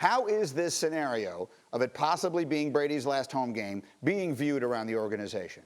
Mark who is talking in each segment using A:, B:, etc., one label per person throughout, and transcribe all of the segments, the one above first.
A: How is this scenario of it possibly being Brady's last home game being viewed around the organization?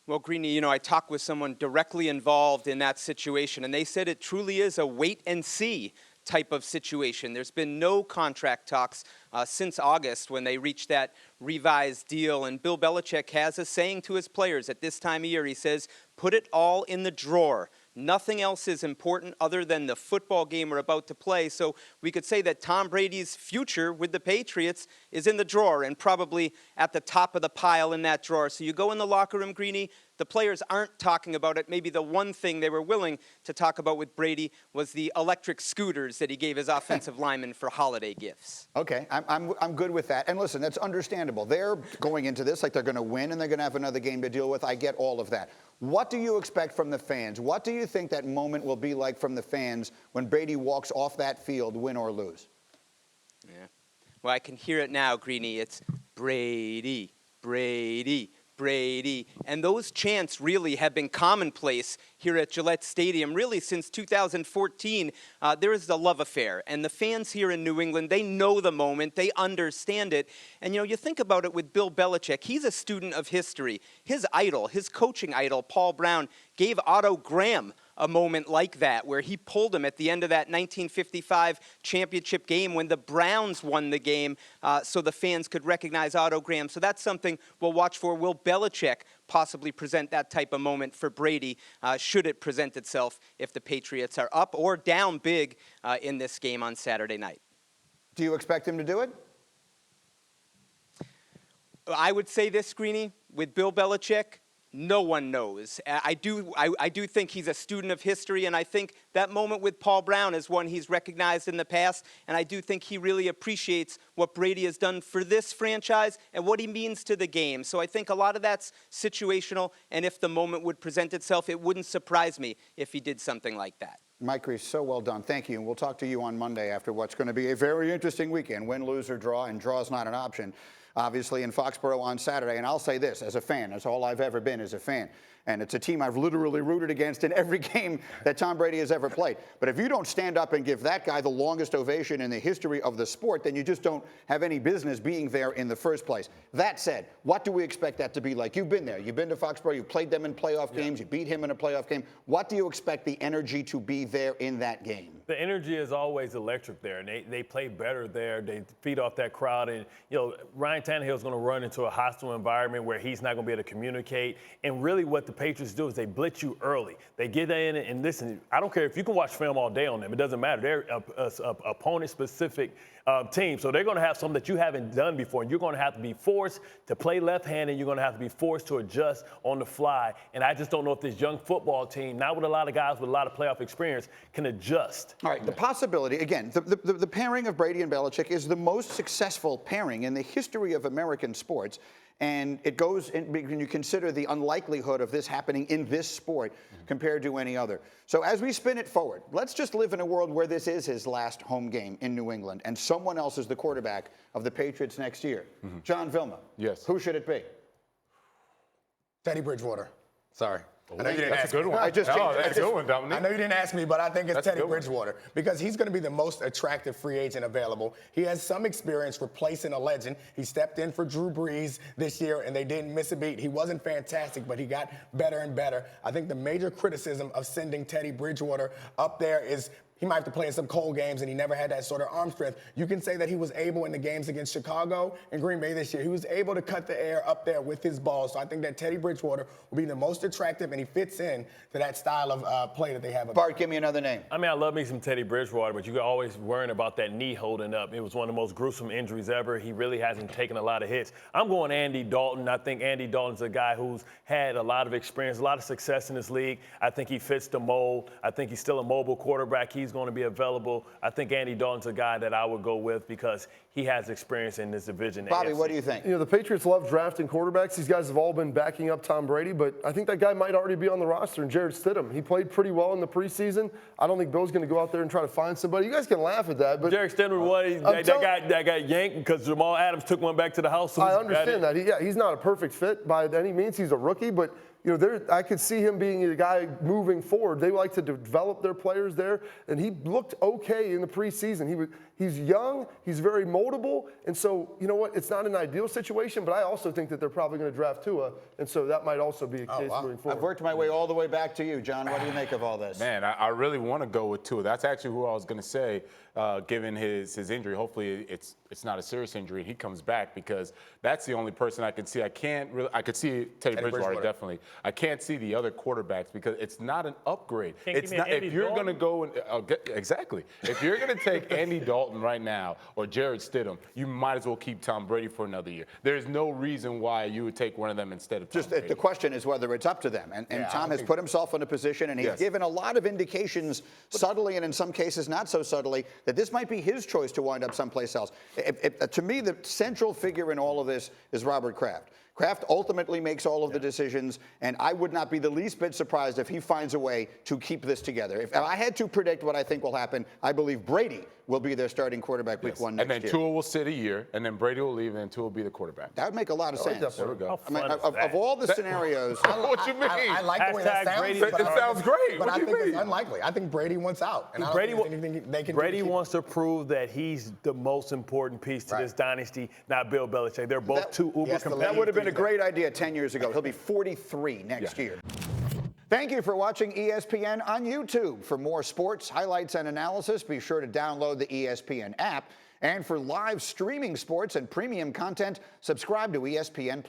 B: Well, Greeny, I talked with someone directly involved in that situation, and they said it truly is a wait and see type of situation. There's been no contract talks since August when they reached that revised deal. And Bill Belichick has a saying to his players at this time of year. He says, put it all in the drawer. Nothing else is important other than the football game we're about to play. So we could say that Tom Brady's future with the Patriots is in the drawer and probably at the top of the pile in that drawer. So you go in the locker room, Greeny, the players aren't talking about it. Maybe the one thing they were willing to talk about with Brady was the electric scooters that he gave his offensive linemen for holiday gifts.
A: Okay, I'm good with that. And listen, that's understandable. They're going into this like they're going to win and they're going to have another game to deal with. I get all of that. What do you expect from the fans? What do you think that moment will be like from the fans when Brady walks off that field, win or lose?
B: Yeah. Well, I can hear it now, Greeny. It's Brady, Brady, Brady. And those chants really have been commonplace here at Gillette Stadium really since 2014. There is the love affair. And the fans here in New England, they know the moment. They understand it. And, you think about it with Bill Belichick. He's a student of history. His idol, his coaching idol, Paul Brown, gave Otto Graham a moment like that where he pulled him at the end of that 1955 championship game when the Browns won the game so the fans could recognize Otto Graham. So that's something we'll watch for. Will Belichick possibly present that type of moment for Brady should it present itself if the Patriots are up or down big in this game on Saturday night?
A: Do you expect him to do it?
B: I would say this, Greeny, with Bill Belichick, no one knows. I do think he's a student of history, and I think that moment with Paul Brown is one he's recognized in the past, and I do think he really appreciates what Brady has done for this franchise and what he means to the game. So I think a lot of that's situational, and if the moment would present itself, it wouldn't surprise me if he did something like that.
A: Mike Reese, so well done. Thank you. And we'll talk to you on Monday after what's going to be a very interesting weekend. Win, lose, or draw, and draw is not an option, obviously, in Foxborough on Saturday. And I'll say this, as a fan, that's all I've ever been as a fan. And it's a team I've literally rooted against in every game that Tom Brady has ever played. But if you don't stand up and give that guy the longest ovation in the history of the sport, then you just don't have any business being there in the first place. That said, what do we expect that to be like? You've been there. You've been to Foxborough. You've played them in playoff games. You beat him in a playoff game. What do you expect the energy to be there in that game?
C: The energy is always electric there, and they play better there. They feed off that crowd, and Ryan Tannehill's going to run into a hostile environment where he's not going to be able to communicate. And really, what the Patriots do is they blitz you early. They get in and listen. I don't care if you can watch film all day on them; it doesn't matter. They're a opponent-specific team, so they're going to have something that you haven't done before, and you're going to have to be forced to play left-handed. You're going to have to be forced to adjust on the fly. And I just don't know if this young football team, not with a lot of guys with a lot of playoff experience, can adjust.
A: All right, the possibility, again, the pairing of Brady and Belichick is the most successful pairing in the history of American sports. And it goes in, when you consider the unlikelihood of this happening in this sport compared to any other. So as we spin it forward, let's just live in a world where this is his last home game in New England and someone else is the quarterback of the Patriots next year. John Vilma.
D: Yes.
A: Who should it be?
E: Teddy Bridgewater. Sorry. I know you didn't
D: That's
E: ask
D: a good
E: me.
D: one. That's a good one, Dominic.
E: I know you didn't ask me, but I think it's
D: That's a
E: Teddy
D: good one.
E: Bridgewater because he's going to be the most attractive free agent available. He has some experience replacing a legend. He stepped in for Drew Brees this year, and they didn't miss a beat. He wasn't fantastic, but he got better and better. I think the major criticism of sending Teddy Bridgewater up there is he might have to play in some cold games, and he never had that sort of arm strength. You can say that he was able in the games against Chicago and Green Bay this year. He was able to cut the air up there with his ball. So I think that Teddy Bridgewater will be the most attractive, and he fits in to that style of play that they have.
A: Bart, give me another name.
C: I mean, I love me some Teddy Bridgewater, but you're always worrying about that knee holding up. It was one of the most gruesome injuries ever. He really hasn't taken a lot of hits. I'm going Andy Dalton. I think Andy Dalton's a guy who's had a lot of experience, a lot of success in this league. I think he fits the mold. I think he's still a mobile quarterback. He's going to be available. I think Andy Dalton's a guy that I would go with because he has experience in this division.
A: Bobby, what do you think?
F: The Patriots love drafting quarterbacks. These guys have all been backing up Tom Brady, but I think that guy might already be on the roster. And Jarrett Stidham, he played pretty well in the preseason. I don't think Bill's going to go out there and try to find somebody. You guys can laugh at that, but
C: Jarrett Stidham, that got yanked because Jamal Adams took one back to the house.
F: I understand that. He's not a perfect fit by any means. He's a rookie, but I could see him being a guy moving forward. They like to develop their players there, and he looked okay in the preseason. He's young, he's very moldable, and so, you know what, it's not an ideal situation, but I also think that they're probably going to draft Tua, and so that might also be a case moving forward.
A: I've worked my way all the way back to you, John. What do you make of all this?
D: Man, I really want to go with Tua. That's actually who I was going to say, given his injury. Hopefully it's not a serious injury and he comes back, because that's the only person I can see. I could see Teddy Bridgewater, definitely. I can't see the other quarterbacks because it's not an upgrade. It's not, if you're going to go and exactly. If you're going to take Andy Dalton right now or Jared Stidham, you might as well keep Tom Brady for another year. There's no reason why you would take one of them instead of Tom Brady.
A: The question is whether it's up to them. And Tom has put himself in a position, and he's given a lot of indications, subtly and in some cases not so subtly, that this might be his choice to wind up someplace else. To me, the central figure in all of this is Robert Kraft. Kraft ultimately makes all of the decisions, and I would not be the least bit surprised if he finds a way to keep this together. If I had to predict what I think will happen, I believe Brady will be their starting quarterback week 1 next year.
D: And then Tua will sit a year, and then Brady will leave, and then Tua will be the quarterback.
A: That would make a lot of sense.
D: There we go.
A: I mean, of all the scenarios.
D: What you mean?
E: I like the way that sounds.
C: Brady,
D: it sounds great.
E: But
D: What
E: I
D: do you
E: think
D: mean?
E: it's unlikely. I think Brady wants out. And I don't
C: Brady,
E: think there's anything they can
C: Brady
E: do to
C: wants to prove that he's the most important piece to this dynasty, not Bill Belichick. They're both two uber competitive.
A: That would have been a great idea 10 years ago. He'll be 43 next year. Thank you for watching ESPN on YouTube. For more sports, highlights, and analysis, be sure to download the ESPN app. And for live streaming sports and premium content, subscribe to ESPN+.